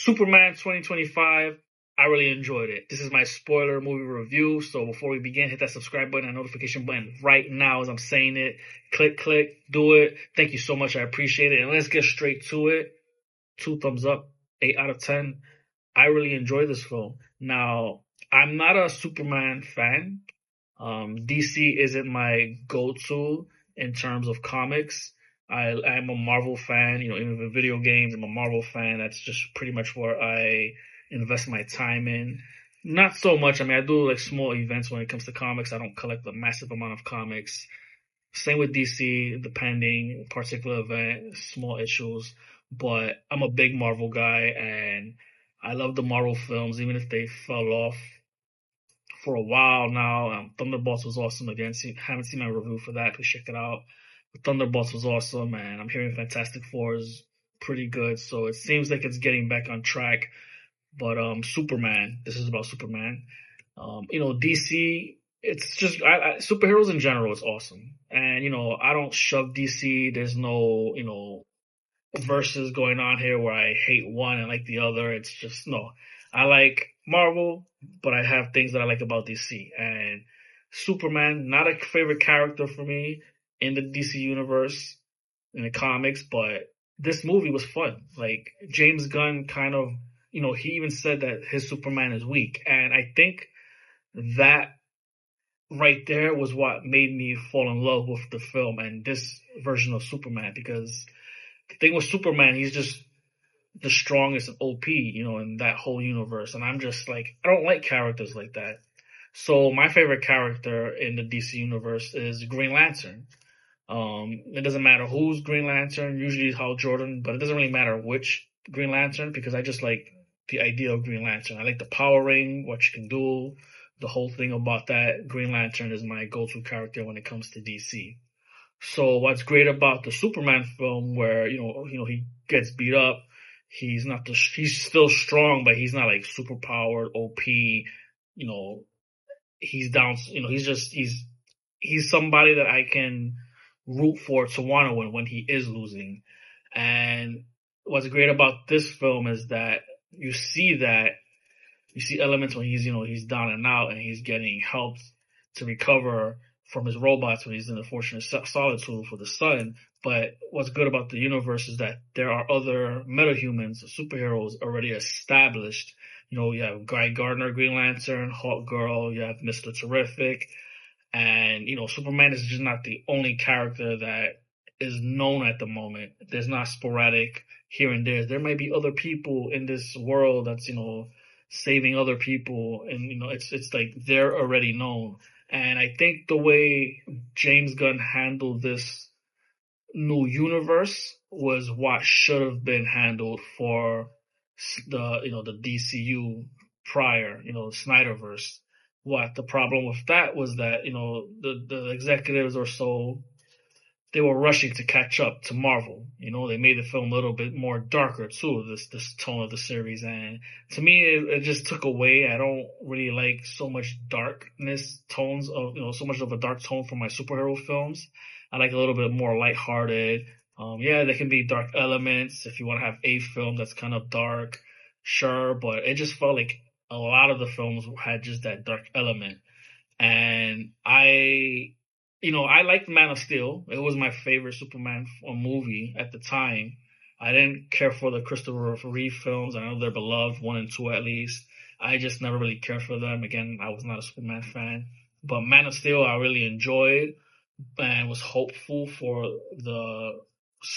Superman 2025, I really enjoyed it. This is my spoiler movie review. So before we begin, hit that subscribe button and notification button right now as I'm saying it. Click, do it. Thank you so much. I appreciate it. And let's get straight to it. 2 thumbs up, 8 out of 10. I really enjoyed this film. Now, I'm not a Superman fan. DC isn't my go-to in terms of comics. I'm a Marvel fan, even with video games, I'm a Marvel fan. That's just pretty much where I invest my time in. Not so much. I do like small events when it comes to comics. I don't collect a massive amount of comics. Same with DC, depending, particular event, small issues. But I'm a big Marvel guy, and I love the Marvel films, even if they fell off for a while now. Thunderbolts was awesome again. Haven't seen my review for that. Please check it out. But Thunderbolts was awesome, and I'm hearing Fantastic Four is pretty good. So it seems like it's getting back on track. But Superman, this is about Superman. DC, it's just superheroes in general is awesome. And I don't shove DC. There's no verses going on here where I hate one and like the other. It's just no. I like Marvel, but I have things that I like about DC. And Superman, not a favorite character for me in the DC universe, in the comics, but this movie was fun. Like, James Gunn kind of, he even said that his Superman is weak. And I think that right there was what made me fall in love with the film and this version of Superman, because the thing with Superman, he's just the strongest and OP, in that whole universe. And I'm just like, I don't like characters like that. So my favorite character in the DC universe is Green Lantern. It doesn't matter who's Green Lantern, usually Hal Jordan, but it doesn't really matter which Green Lantern, because I just like the idea of Green Lantern. I like the power ring, what you can do, the whole thing about that. Green Lantern is my go-to character when it comes to DC. So what's great about the Superman film, where he gets beat up, he's still strong, but he's not like super powered, OP. He's down. He's somebody that I can root for to want to win when he is losing. And what's great about this film is that you see elements when he's down and out and he's getting help to recover from his robots when he's in the fortunate solitude for the sun. But what's good about the universe is that there are other metahumans, superheroes already established. You have Guy Gardner, Green Lantern, Hawk Girl, you have Mr. Terrific, and, Superman is just not the only character that is known at the moment. There's not sporadic here and there. There might be other people in this world that's, saving other people, and, it's like they're already known. And I think the way James Gunn handled this new universe was what should have been handled for the DCU prior, Snyderverse. What the problem with that was that, the executives or so, they were rushing to catch up to Marvel. They made the film a little bit more darker too, this tone of the series. And to me, it just took away. I don't really like so much darkness tones of, so much of a dark tone for my superhero films. I like a little bit more lighthearted. There can be dark elements if you want to have a film that's kind of dark, sure. But it just felt like a lot of the films had just that dark element. And I liked Man of Steel. It was my favorite Superman movie at the time. I didn't care for the Christopher Reeve films. I know they're beloved, 1 and 2 at least. I just never really cared for them. Again, I was not a Superman fan. But Man of Steel, I really enjoyed and was hopeful for the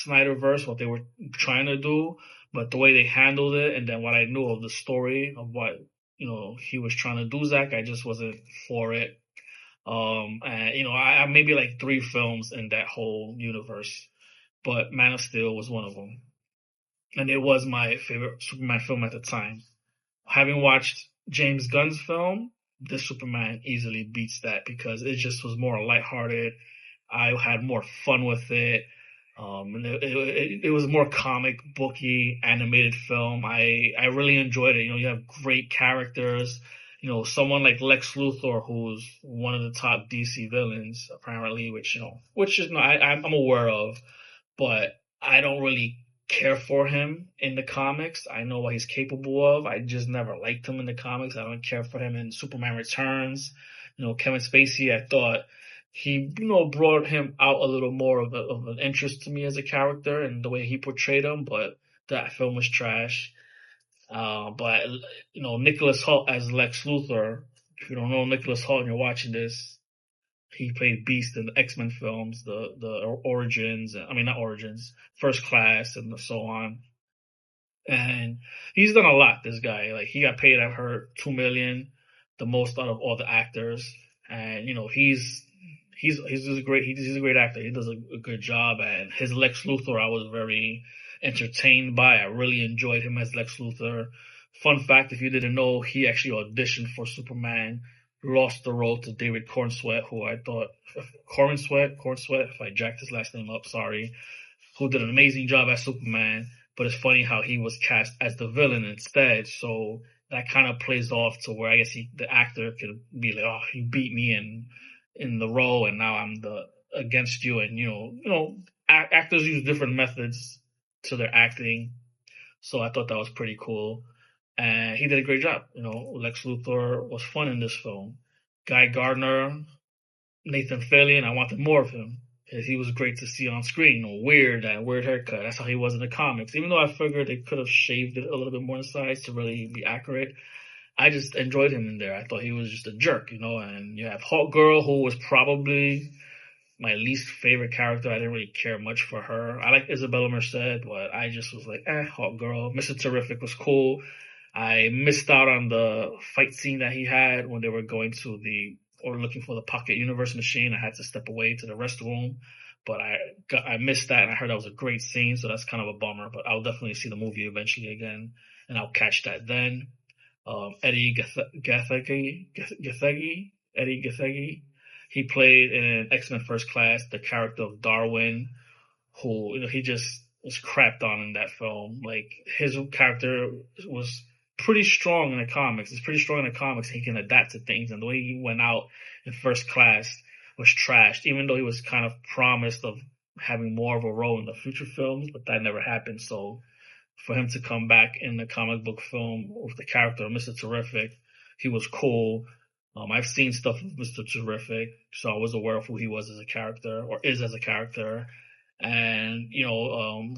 Snyderverse, what they were trying to do. But the way they handled it, and then what I knew of the story of what, he was trying to do, Zach, I just wasn't for it. I maybe like 3 films in that whole universe, but Man of Steel was one of them. And it was my favorite Superman film at the time. Having watched James Gunn's film, this Superman easily beats that because it just was more lighthearted. I had more fun with it. And it was more comic booky animated film. I really enjoyed it. You have great characters. Someone like Lex Luthor, who's one of the top DC villains, apparently, which I'm aware of, but I don't really care for him in the comics. I know what he's capable of. I just never liked him in the comics. I don't care for him in Superman Returns. Kevin Spacey, I thought he, brought him out a little more of an interest to me as a character and the way he portrayed him, but that film was trash. But Nicholas Hoult as Lex Luthor. If you don't know Nicholas Hoult and you're watching this, he played Beast in the X-Men films, the Origins, not Origins, First Class, and so on. And he's done a lot, this guy. Like, he got paid, I've heard, $2 million, the most out of all the actors. And, he's a great actor. He does a good job. And his Lex Luthor, I was very entertained by. I really enjoyed him as Lex Luthor. Fun fact, if you didn't know, he actually auditioned for Superman, lost the role to David Cornsweet, who I thought, Cornsweet, if I jacked his last name up, sorry, who did an amazing job as Superman. But it's funny how he was cast as the villain instead. So that kind of plays off to where I guess the actor could be like, oh, he beat me in the role, and now I'm against you. And actors use different methods to their acting. So I thought that was pretty cool. And he did a great job. Lex Luthor was fun in this film. Guy Gardner, Nathan Fillion, I wanted more of him. He was great to see on screen. Weird haircut. That's how he was in the comics. Even though I figured they could have shaved it a little bit more in size to really be accurate, I just enjoyed him in there. I thought he was just a jerk, And you have Hawk Girl, who was probably my least favorite character. I didn't really care much for her. I like Isabella Merced, but I just was like, Hawk Girl. Mr. Terrific was cool. I missed out on the fight scene that he had when they were going to looking for the pocket universe machine. I had to step away to the restroom, but I missed that, and I heard that was a great scene, so that's kind of a bummer, but I'll definitely see the movie eventually again, and I'll catch that then. Eddie Gathegi, he played in X-Men First Class the character of Darwin, who, he just was crapped on in that film. Like, his character was pretty strong in the comics. It's pretty strong in the comics. He can adapt to things, and the way he went out in First Class was trashed, even though he was kind of promised of having more of a role in the future films, but that never happened. So for him to come back in the comic book film with the character of Mr. Terrific, he was cool. I've seen stuff of Mr. Terrific, so I was aware of who he was as a character, or is as a character. And,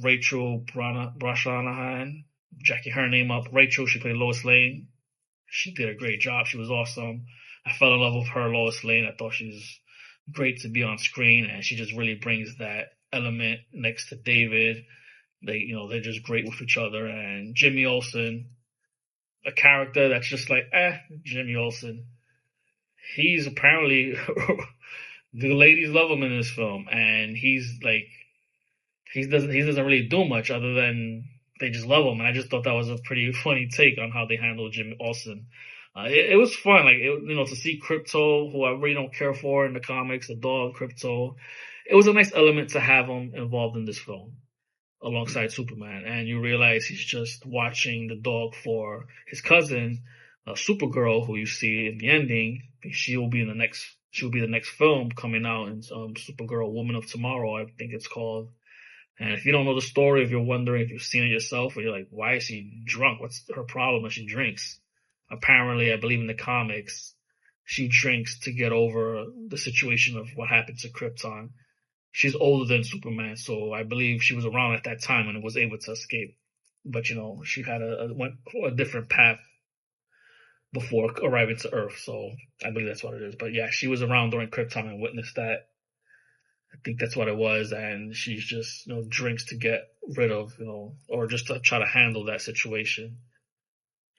Rachel Brosnahan, jacking her name up. Rachel, she played Lois Lane. She did a great job. She was awesome. I fell in love with her, Lois Lane. I thought she was great to be on screen, and she just really brings that element next to David. They're just great with each other. And Jimmy Olsen, a character that's just like, Jimmy Olsen. He's apparently, the ladies love him in this film, and he doesn't really do much other than they just love him. And I just thought that was a pretty funny take on how they handled Jimmy Olsen. It was fun, to see Krypto, who I really don't care for in the comics, the dog Krypto. It was a nice element to have him involved in this film alongside Superman. And you realize he's just watching the dog for his cousin, Supergirl, who you see in the ending. She'll be the next film coming out, in Supergirl Woman of Tomorrow, I think it's called. And if you don't know the story, if you're wondering if you've seen it yourself, or you're like, why is she drunk? What's her problem when she drinks? Apparently, I believe in the comics, she drinks to get over the situation of what happened to Krypton. She's older than Superman, so I believe she was around at that time and was able to escape. But, she had went a different path before arriving to Earth, so I believe that's what it is. But yeah, she was around during Krypton and witnessed that. I think that's what it was, and she's just, drinks to get rid of, or just to try to handle that situation.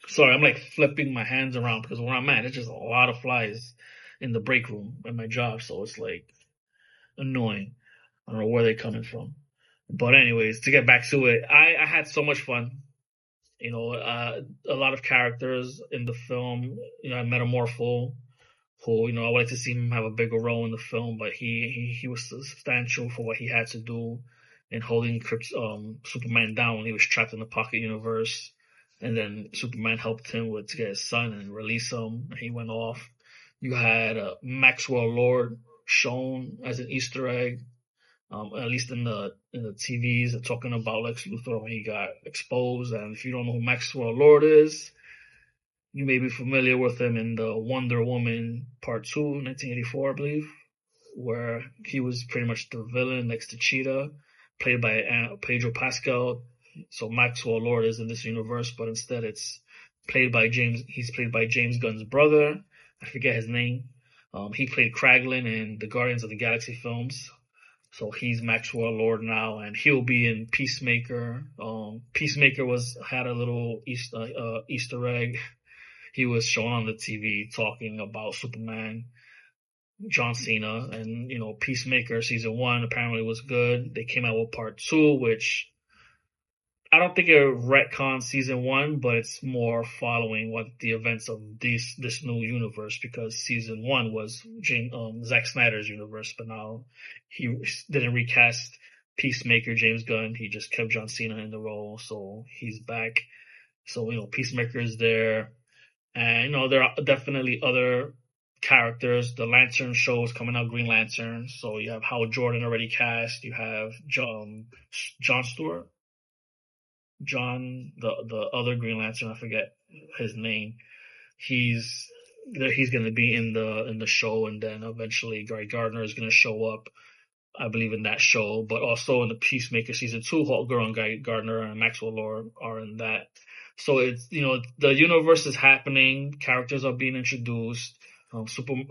Sorry, I'm flipping my hands around because where I'm at, it's just a lot of flies in the break room at my job, so it's annoying. I don't know where they're coming from. But anyways, to get back to it, I had so much fun. A lot of characters in the film. I Metamorpho, who, I would like to see him have a bigger role in the film, but he was substantial for what he had to do in holding Superman down when he was trapped in the pocket universe. And then Superman helped him to get his son and release him. He went off. You had Maxwell Lord shown as an Easter egg. At least in the TVs, they're talking about Lex Luthor when he got exposed. And if you don't know who Maxwell Lord is, you may be familiar with him in the Wonder Woman Part 2, 1984, I believe, where he was pretty much the villain next to Cheetah, played by Pedro Pascal. So Maxwell Lord is in this universe, but instead he's played by James Gunn's brother. I forget his name. He played Kraglin in the Guardians of the Galaxy films. So he's Maxwell Lord now, and he'll be in Peacemaker. Peacemaker had a little Easter egg. He was shown on the TV talking about Superman, John Cena, and Peacemaker season 1 apparently was good. They came out with part 2, which I don't think it retcons season 1, but it's more following what the events of this new universe, because season 1 was Zack Snyder's universe, but now he didn't recast Peacemaker James Gunn. He just kept John Cena in the role, so he's back. So Peacemaker is there, and there are definitely other characters. The Lantern show is coming out, Green Lantern. So you have Howard Jordan already cast. You have John Stewart. John, the other Green Lantern, I forget his name. He's going to be in the show, and then eventually Guy Gardner is going to show up, I believe, in that show. But also in the Peacemaker season 2, Hawkgirl and Guy Gardner and Maxwell Lord are in that. So it's the universe is happening. Characters are being introduced. Supergirl,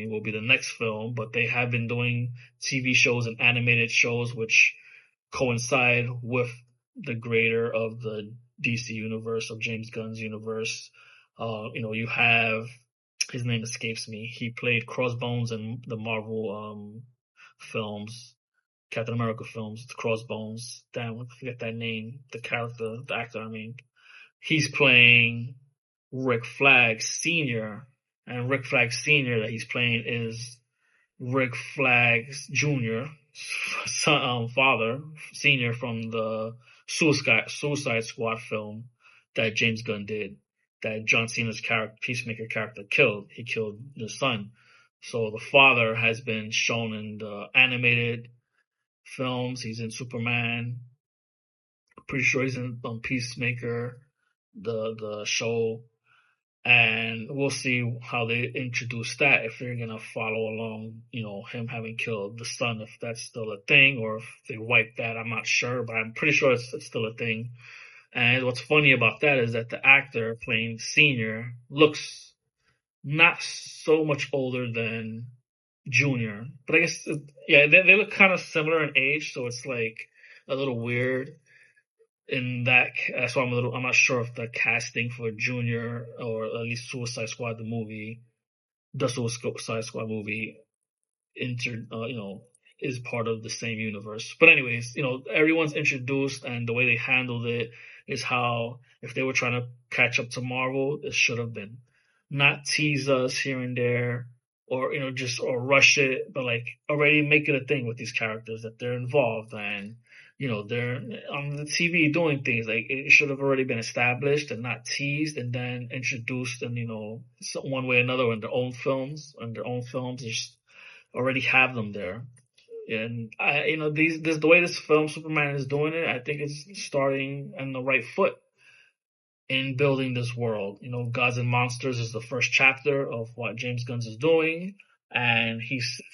will be the next film, but they have been doing TV shows and animated shows which coincide with the greater of the DC universe, of James Gunn's universe. You have, his name escapes me. He played Crossbones in the Marvel films, Captain America films, Crossbones. Damn, I forget that name. The actor, I mean. He's playing Rick Flag Sr., and Rick Flag Sr. that he's playing is Rick Flag Jr., father, senior, from the Suicide Squad film that James Gunn did, that John Cena's Peacemaker character killed. He killed the son. So the father has been shown in the animated films. He's in Superman. Pretty sure he's in Peacemaker, the show. And we'll see how they introduce that, if they're going to follow along, him having killed the son, if that's still a thing, or if they wipe that, I'm not sure, but I'm pretty sure it's still a thing. And what's funny about that is that the actor playing Senior looks not so much older than Junior, but I guess, they look kind of similar in age, so it's like a little weird. That's why I'm not sure if the casting for Junior, or at least Suicide Squad, the Suicide Squad movie, is part of the same universe. But anyways, everyone's introduced, and the way they handled it is how, if they were trying to catch up to Marvel, it should have been. Not tease us here and there, or, or rush it, but like already make it a thing with these characters that they're involved, and they're on the TV doing things. Like, it should have already been established and not teased and then introduced, and one way or another in their own films. Just already have them there. And the way this film Superman is doing it, I think it's starting on the right foot in building this world. Gods and Monsters is the first chapter of what James Gunn is doing, and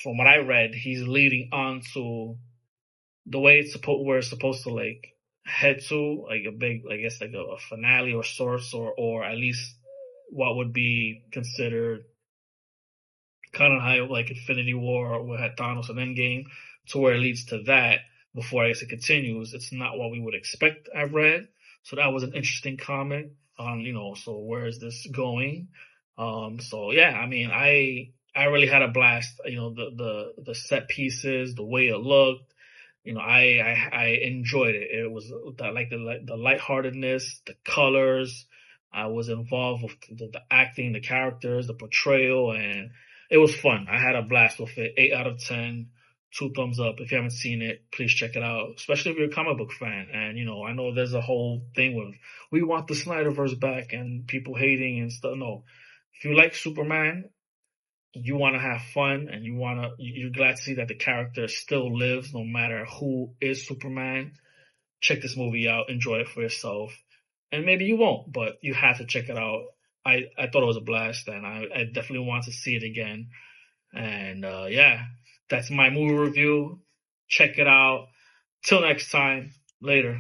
from what I read, he's leading on to the way we're supposed to like head to, like a big, I guess, like a finale or source, or at least what would be considered kind of high, like Infinity War, or we had Thanos and Endgame, to where it leads to that before I guess it continues. It's not what we would expect, I've read. So that was an interesting comment on, so where is this going? So yeah, I mean, I really had a blast. The set pieces, the way it looked, I enjoyed it. It was the lightheartedness, the colors. I was involved with the acting, the characters, the portrayal, and it was fun. I had a blast with it. 8 out of 10, 2 thumbs up. If you haven't seen it, please check it out, especially if you're a comic book fan. And, I know there's a whole thing with, we want the Snyderverse back, and people hating and stuff. No. If you like Superman, you want to have fun and you're glad to see that the character still lives no matter who is Superman, check this movie out, enjoy it for yourself. And maybe you won't, but you have to check it out. I thought it was a blast, and I definitely want to see it again. And yeah, that's my movie review. Check it out. Till next time. Later.